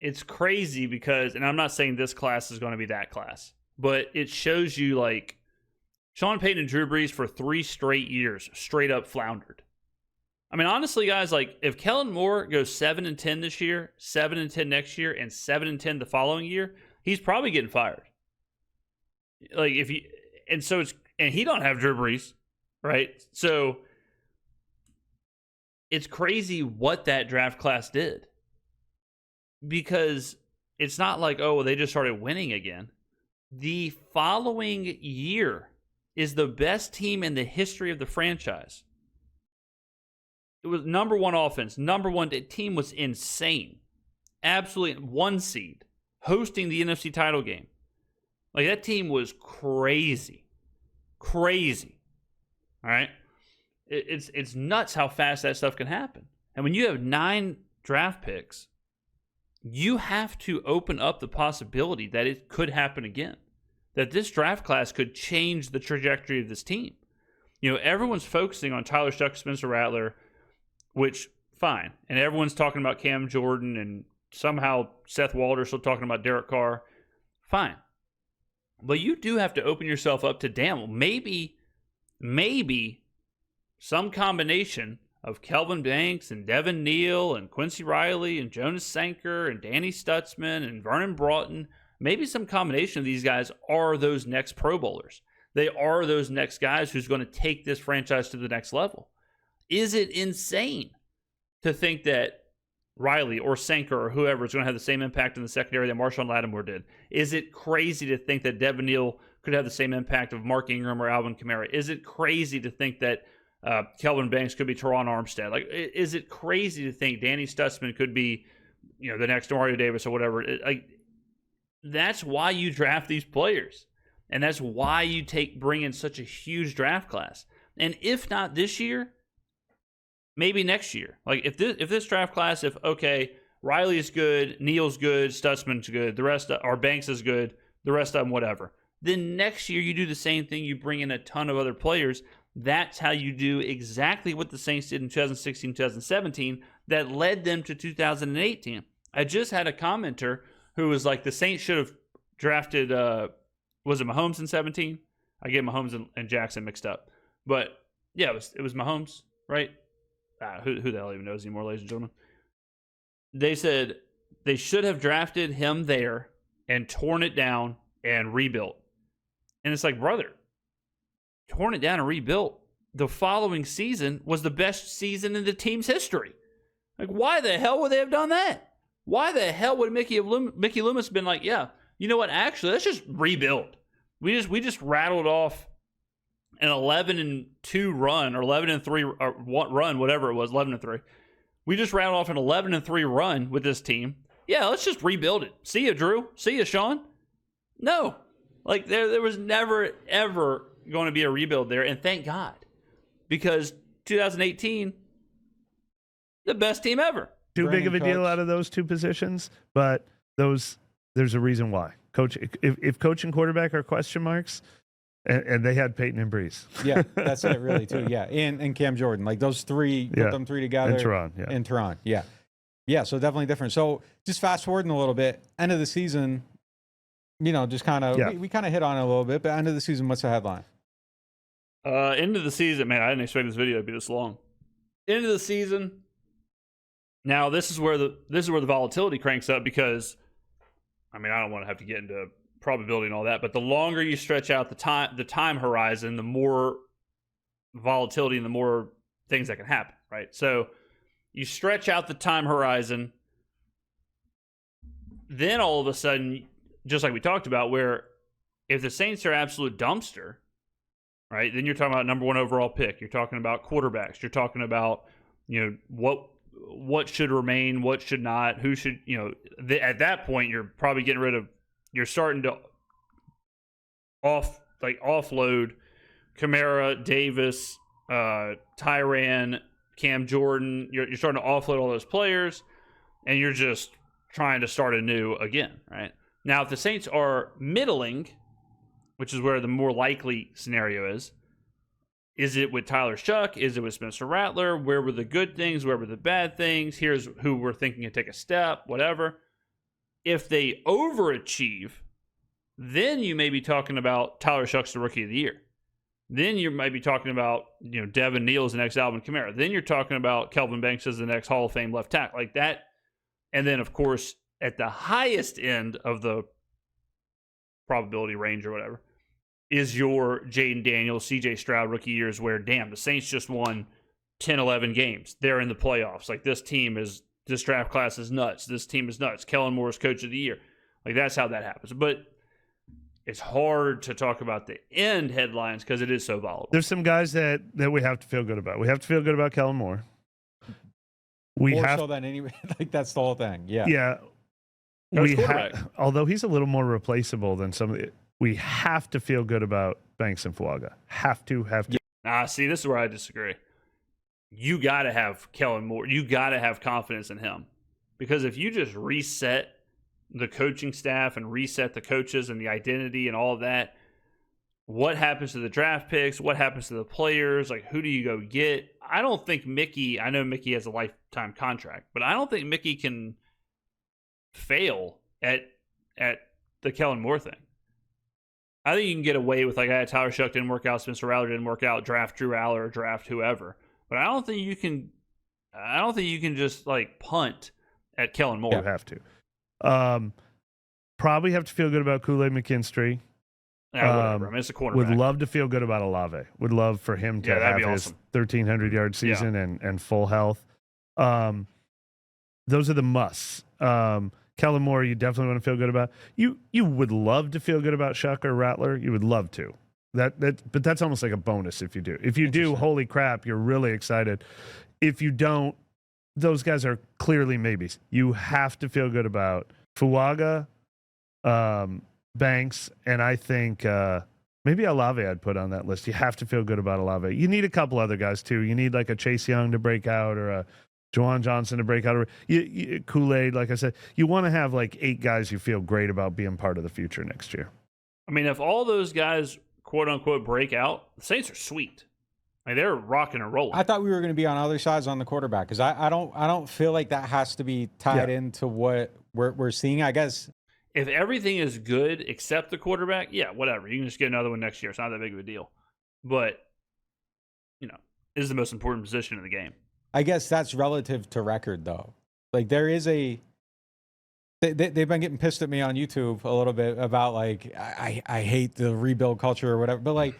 it's crazy because, and I'm not saying this class is going to be that class, but it shows you, like, Sean Payton and Drew Brees for 3 straight years straight up floundered. I mean, honestly, guys, like, if Kellen Moore goes 7-10 this year, 7-10 next year, and 7-10 the following year, he's probably getting fired. Like, and he don't have Drew Brees, right? So it's crazy what that draft class did, because it's not like, oh, well, they just started winning again. The following year is the best team in the history of the franchise. It was number 1 offense, number 1 team, was insane. Absolutely 1 seed, hosting the NFC title game. Like, that team was crazy. Crazy. All right? It's nuts how fast that stuff can happen. And when you have 9 draft picks, you have to open up the possibility that it could happen again. That this draft class could change the trajectory of this team. Everyone's focusing on Tyler Shuck, Spencer Rattler, which, fine. And everyone's talking about Cam Jordan, and somehow Seth Walder still talking about Derek Carr. Fine. But you do have to open yourself up to, damn, maybe some combination of Kelvin Banks and Devin Neal and Quincy Riley and Jonas Sanker and Danny Stutzman and Vernon Broughton, maybe some combination of these guys are those next Pro Bowlers. They are those next guys who's going to take this franchise to the next level. Is it insane to think that Riley or Sanker or whoever is going to have the same impact in the secondary that Marshawn Lattimore did? Is it crazy to think that Devin Neal could have the same impact of Mark Ingram or Alvin Kamara? Is it crazy to think that Kelvin Banks could be Teron Armstead? Like, is it crazy to think Danny Stutzman could be, the next Mario Davis or whatever? That's why you draft these players, and that's why you bring in such a huge draft class. And if not this year, maybe next year. Like, if this draft class, Riley is good, Neal's good, Stutzman's good, the rest or Banks is good, the rest of them whatever. Then next year you do the same thing. You bring in a ton of other players. That's how you do exactly what the Saints did in 2016, 2017 that led them to 2018. I just had a commenter who was like, the Saints should have drafted, was it Mahomes in 17? I get Mahomes and Jackson mixed up. But, yeah, it was Mahomes, right? Who the hell even knows anymore, ladies and gentlemen? They said they should have drafted him there and torn it down and rebuilt. And it's like, brother, torn it down and rebuilt. The following season was the best season in the team's history. Like, why the hell would they have done that? Why the hell would Mickey Loomis been like, yeah, you know what? Actually, let's just rebuild. We just rattled off an 11-2 run or 11-3 run, whatever it was, 11-3. We just rattled off an 11-3 run with this team. Yeah, let's just rebuild it. See ya, Drew. See ya, Sean. No, like there was never ever going to be a rebuild there, and thank God, because 2018, the best team ever. Too big of a deal out of those two positions, but there's a reason why. Coach, if coach and quarterback are question marks, and they had Peyton and Brees. Yeah, that's it really too. Yeah, and Cam Jordan, like those three, put them three together. And Teron, yeah. And Teron, yeah. Yeah, so definitely different. So just fast forwarding a little bit, end of the season, just kind of, we kind of hit on it a little bit, but end of the season, what's the headline? End of the season, man, I didn't expect this video to be this long. End of the season. Now, this is where the volatility cranks up because, I don't want to have to get into probability and all that, but the longer you stretch out the time horizon, the more volatility and the more things that can happen, right? So you stretch out the time horizon, then all of a sudden, just like we talked about, where if the Saints are absolute dumpster, right, then you're talking about number 1 overall pick. You're talking about quarterbacks. You're talking about, what should remain, what should not, who should, at that point, you're probably getting rid of, you're starting to offload Kamara, Davis, Tyrann, Cam Jordan. You're starting to offload all those players, and you're just trying to start anew again, right? Now, if the Saints are middling, which is where the more likely scenario is it with Tyler Shuck? Is it with Spencer Rattler? Where were the good things? Where were the bad things? Here's who we're thinking to take a step, whatever. If they overachieve, then you may be talking about Tyler Shuck's the Rookie of the Year. Then you might be talking about, Devin Neal as the next Alvin Kamara. Then you're talking about Kelvin Banks as the next Hall of Fame left tackle, like that. And then, of course, at the highest end of the probability range or whatever, is your Jaden Daniels, CJ Stroud rookie years where, damn, the Saints just won 10, 11 games. They're in the playoffs. Like, this draft class is nuts. This team is nuts. Kellen Moore is coach of the year. Like, that's how that happens. But it's hard to talk about the end headlines because it is so volatile. There's some guys that we have to feel good about. We have to feel good about Kellen Moore. So then anyway, like, that's the whole thing. Yeah. Yeah. Although he's a little more replaceable than some of the, we have to feel good about Banks and Fuaga. Have to. See, this is where I disagree. You got to have Kellen Moore. You got to have confidence in him. Because if you just reset the coaching staff and reset the coaches and the identity and all of that, what happens to the draft picks? What happens to the players? Like, who do you go get? I don't think I know Mickey has a lifetime contract, but I don't think Mickey can fail at the Kellen Moore thing. I think you can get away with, like, Tyler Shuck didn't work out, Spencer Rattler didn't work out, draft Drew Aller or draft whoever. But I don't think you can just, like, punt at Kellen Moore. You have to. Probably have to feel good about Kool-Aid McKinstry. Yeah, whatever. It's a cornerback. Would love to feel good about Olave. Would love for him to have his 1,300-yard season and full health. Those are the musts. Kellen Moore, you definitely want to feel good about. You would love to feel good about Shuck or Rattler. You would love to. But that's almost like a bonus if you do. If you do, holy crap, you're really excited. If you don't, those guys are clearly maybes. You have to feel good about Fuaga, Banks, and I think maybe Olave I'd put on that list. You have to feel good about Olave. You need a couple other guys too. You need like a Chase Young to break out or a Juwan Johnson to break out. Kool-Aid, like I said, you want to have like 8 guys you feel great about being part of the future next year. I mean, if all those guys, quote unquote, break out, the Saints are sweet. Like, they're rocking and rolling. I thought we were going to be on other sides on the quarterback because I don't feel like that has to be tied into what we're seeing. I guess if everything is good except the quarterback, yeah, whatever. You can just get another one next year. It's not that big of a deal. But, it is the most important position in the game. I guess that's relative to record, though. Like, there is they've been getting pissed at me on YouTube a little bit about, like, I hate the rebuild culture or whatever. But, like,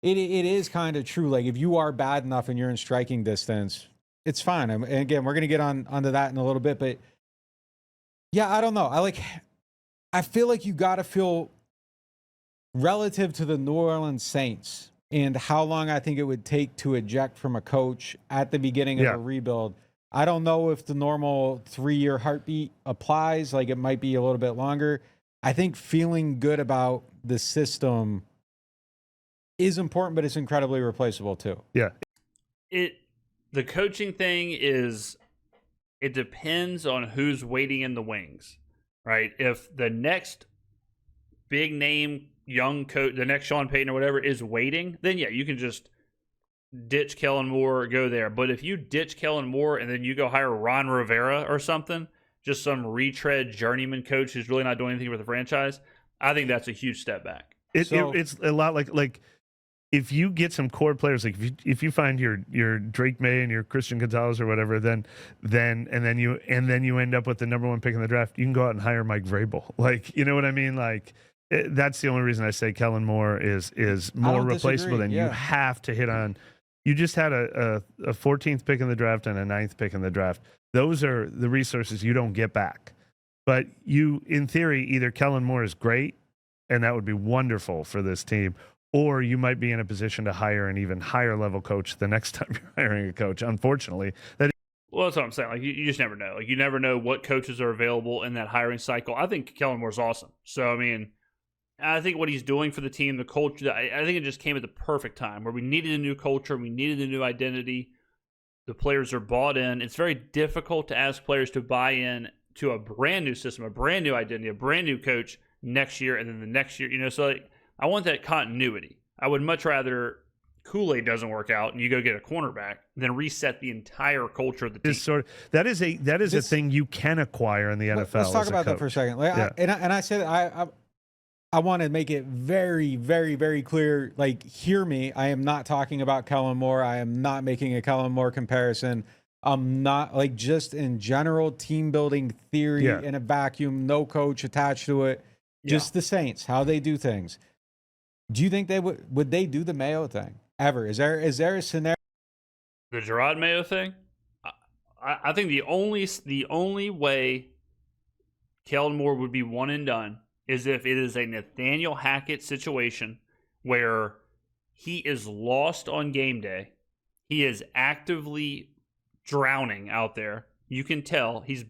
it is kind of true. Like, if you are bad enough and you're in striking distance, it's fine. And again, we're going to get onto that in a little bit. But, yeah, I don't know. I feel like you got to feel relative to the New Orleans Saints and how long I think it would take to eject from a coach at the beginning of a rebuild. I don't know if the normal 3-year heartbeat applies. Like, it might be a little bit longer. I think feeling good about the system is important, but it's incredibly replaceable too. Yeah. The coaching thing is, it depends on who's waiting in the wings, right? If the next big name young coach, the next Sean Payton or whatever, is waiting, then yeah, you can just ditch Kellen Moore, go there. But if you ditch Kellen Moore and then you go hire Ron Rivera or something, just some retread journeyman coach who's really not doing anything for the franchise, I think that's a huge step back. It's a lot like if you get some core players, like if you find your Drake May and your Christian Gonzalez or whatever, then you end up with the number 1 pick in the draft, you can go out and hire Mike Vrabel. Like, you know what I mean? Like, that's the only reason I say Kellen Moore is more replaceable than you have to hit on. You just had a 14th pick in the draft and a 9th pick in the draft. Those are the resources you don't get back. But you, in theory, either Kellen Moore is great, and that would be wonderful for this team, or you might be in a position to hire an even higher level coach the next time you're hiring a coach. Unfortunately, well, that's what I'm saying. Like, you just never know. Like, you never know what coaches are available in that hiring cycle. I think Kellen Moore's awesome. So, I mean, I think what he's doing for the team, the culture, I think it just came at the perfect time where we needed a new culture, we needed a new identity. The players are bought in. It's very difficult to ask players to buy in to a brand new system, a brand new identity, a brand new coach next year, and then the next year. You know, so like, I want that continuity. I would much rather Kool-Aid doesn't work out and you go get a cornerback than reset the entire culture of the team. That is a thing you can acquire in the NFL. Let's talk about that for a second. Like, I said I want to make it very, very, very clear. Like, hear me. I am not talking about Kellen Moore. I am not making a Kellen Moore comparison. I'm not, like, just in general team building theory in a vacuum, no coach attached to it. Just the Saints, how they do things. Do you think they would they do the Mayo thing ever? Is there a scenario? The Gerard Mayo thing? I think the only way Kellen Moore would be one and done is if it is a Nathaniel Hackett situation where he is lost on game day. He is actively drowning out there. You can tell he's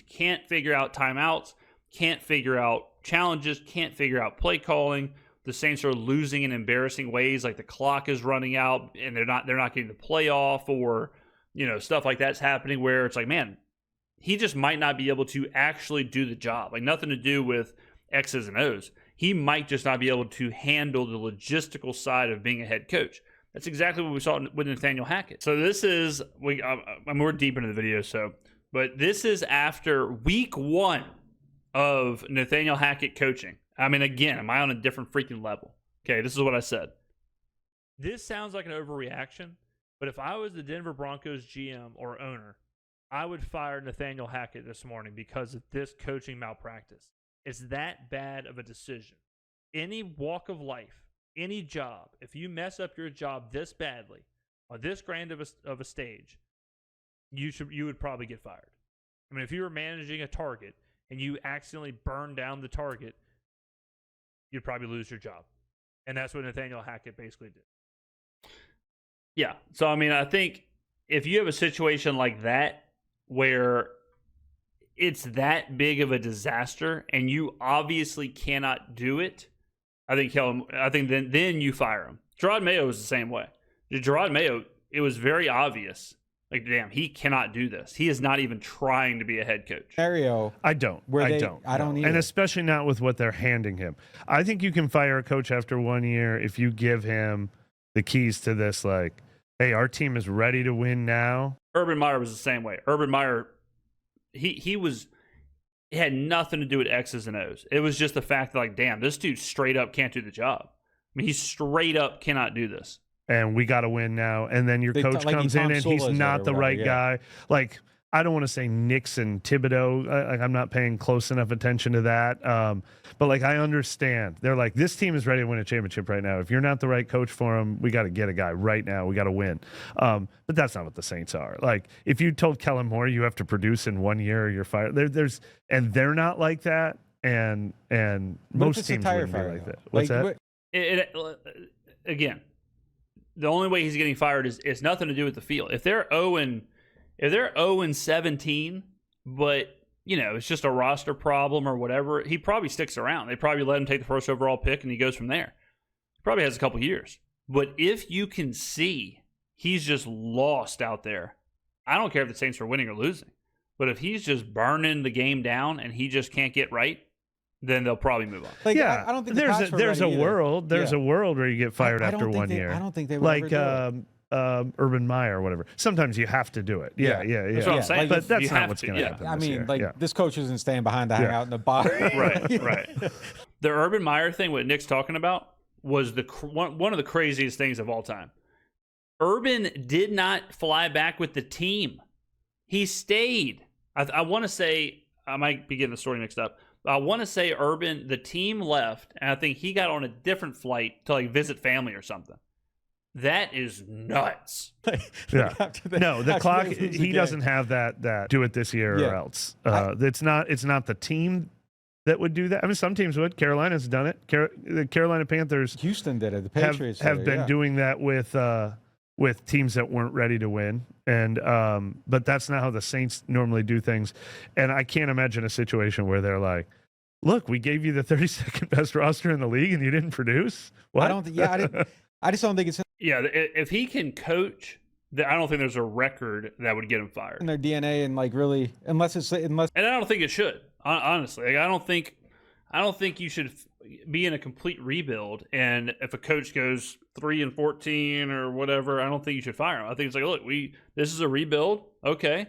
can't figure out timeouts, can't figure out challenges, can't figure out play calling. The Saints are losing in embarrassing ways, like the clock is running out and they're not getting the playoff, or, you know, stuff like that's happening where it's like, man, he just might not be able to actually do the job. Like, nothing to do with X's and O's. He might just not be able to handle the logistical side of being a head coach. That's exactly what we saw with Nathaniel Hackett. So this is, we're deep into the video, but this is after week 1 of Nathaniel Hackett coaching. I mean, again, am I on a different freaking level? Okay, this is what I said. This sounds like an overreaction, but if I was the Denver Broncos GM or owner, I would fire Nathaniel Hackett this morning because of this coaching malpractice. It's that bad of a decision. Any walk of life, any job, if you mess up your job this badly, on this grand of a stage, you would probably get fired. I mean, if you were managing a target and you accidentally burn down the target, you'd probably lose your job. And that's what Nathaniel Hackett basically did. Yeah. So, I mean, I think if you have a situation like that where it's that big of a disaster and you obviously cannot do it, I think then you fire him. Gerard Mayo was the same way. Gerard Mayo, it was very obvious. Like, damn, he cannot do this. He is not even trying to be a head coach. I don't either. And especially not with what they're handing him. I think you can fire a coach after 1 year if you give him the keys to this, like, hey, our team is ready to win now. Urban Meyer was the same way. Urban Meyer, it had nothing to do with X's and O's. It was just the fact that, like, damn, this dude straight up can't do the job. I mean, he straight up cannot do this. And we got to win now. And then your coach comes in and he's not the right guy. Like, I don't want to say Nixon, Thibodeau. I'm not paying close enough attention to that. But, like, I understand. They're like, this team is ready to win a championship right now. If you're not the right coach for them, we got to get a guy right now. We got to win. But that's not what the Saints are. Like, if you told Kellen Moore you have to produce in 1 year or you're fired, and they're not like that. And most teams wouldn't be like that. What's that? Again, the only way he's getting fired is nothing to do with the field. If they're 0-17, but, you know, it's just a roster problem or whatever, he probably sticks around. They probably let him take the first overall pick and he goes from there. He probably has a couple years. But if you can see he's just lost out there, I don't care if the Saints are winning or losing, but if he's just burning the game down and he just can't get right, then they'll probably move on. Like, yeah, I don't think there's a world. There's a world where you get fired after 1 year. I don't think they would ever do Urban Meyer or whatever. Sometimes you have to do it. Yeah. That's what I'm saying. But that's You not have what's to, going to yeah. happen. I this mean, year. this coach isn't staying behind to hang out in the bar. Right. The Urban Meyer thing, what Nick's talking about, was one of the craziest things of all time. Urban did not fly back with the team. He stayed. I want to say, I might be getting the story mixed up. I want to say Urban, the team left, and I think he got on a different flight to like visit family or something. That is nuts. Yeah. No, the clock. He doesn't have that. Do it this year or else. It's not the team that would do that. I mean, some teams would. Carolina's done it. The Carolina Panthers. Houston did it. The Patriots have been doing that with teams that weren't ready to win. And but that's not how the Saints normally do things. And I can't imagine a situation where they're like, look, we gave you the 32nd best roster in the league and you didn't produce. What? I just don't think it's Yeah, if he can coach, I don't think there's a record that would get him fired. in their DNA, and like really, unless. And I don't think it should. Honestly, like, I don't think you should be in a complete rebuild. And if a coach goes 3-14 or whatever, I don't think you should fire him. I think it's like, look, this is a rebuild. Okay,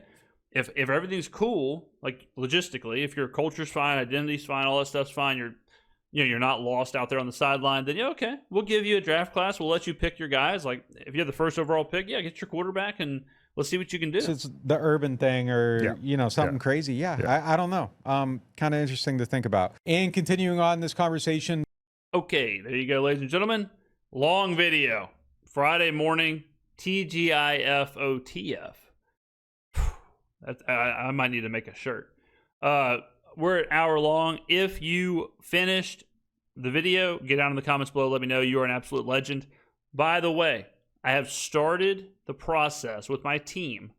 if everything's cool, like logistically, if your culture's fine, identity's fine, all that stuff's fine, you're not lost out there on the sideline, then okay, we'll give you a draft class. We'll let you pick your guys. Like if you have the first overall pick, get your quarterback and let's see what you can do. So it's the Urban thing or, something crazy. Yeah. I don't know. Kind of interesting to think about. And continuing on this conversation. Okay, there you go, ladies and gentlemen. Long video. Friday morning, TGIF OTF. I might need to make a shirt. We're an hour long. If you finished the video, get down in the comments below. Let me know. You are an absolute legend. By the way, I have started the process with my team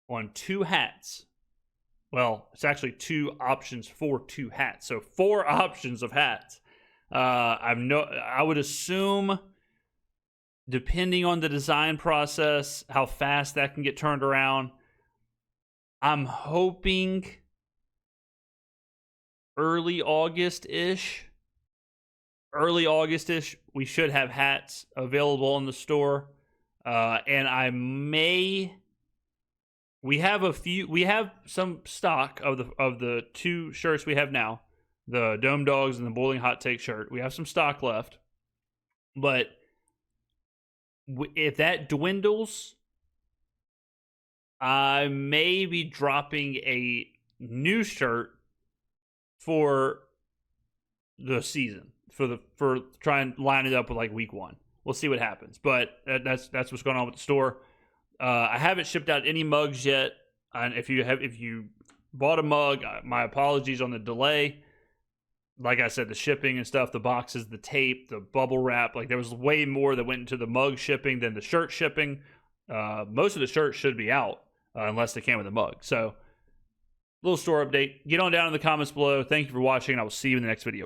on 2 hats. Well, it's actually 2 options for 2 hats. So 4 options of hats. I would assume, depending on the design process, how fast that can get turned around, I'm hoping early August-ish, we should have hats available in the store. And we have some stock of the 2 shirts we have now, the Dome Dogs and the Boiling Hot Take shirt. We have some stock left, but if that dwindles, I may be dropping a new shirt for the season, for try and line it up with like week 1. We'll see what happens, but that's what's going on with the store. I haven't shipped out any mugs yet, and if you bought a mug, my apologies on the delay. Like I said, the shipping and stuff, the boxes, the tape, the bubble wrap, like there was way more that went into the mug shipping than the shirt shipping. Most of the shirts should be out unless they came with a mug. So, little store update. Get on down in the comments below. Thank you for watching, and I will see you in the next video.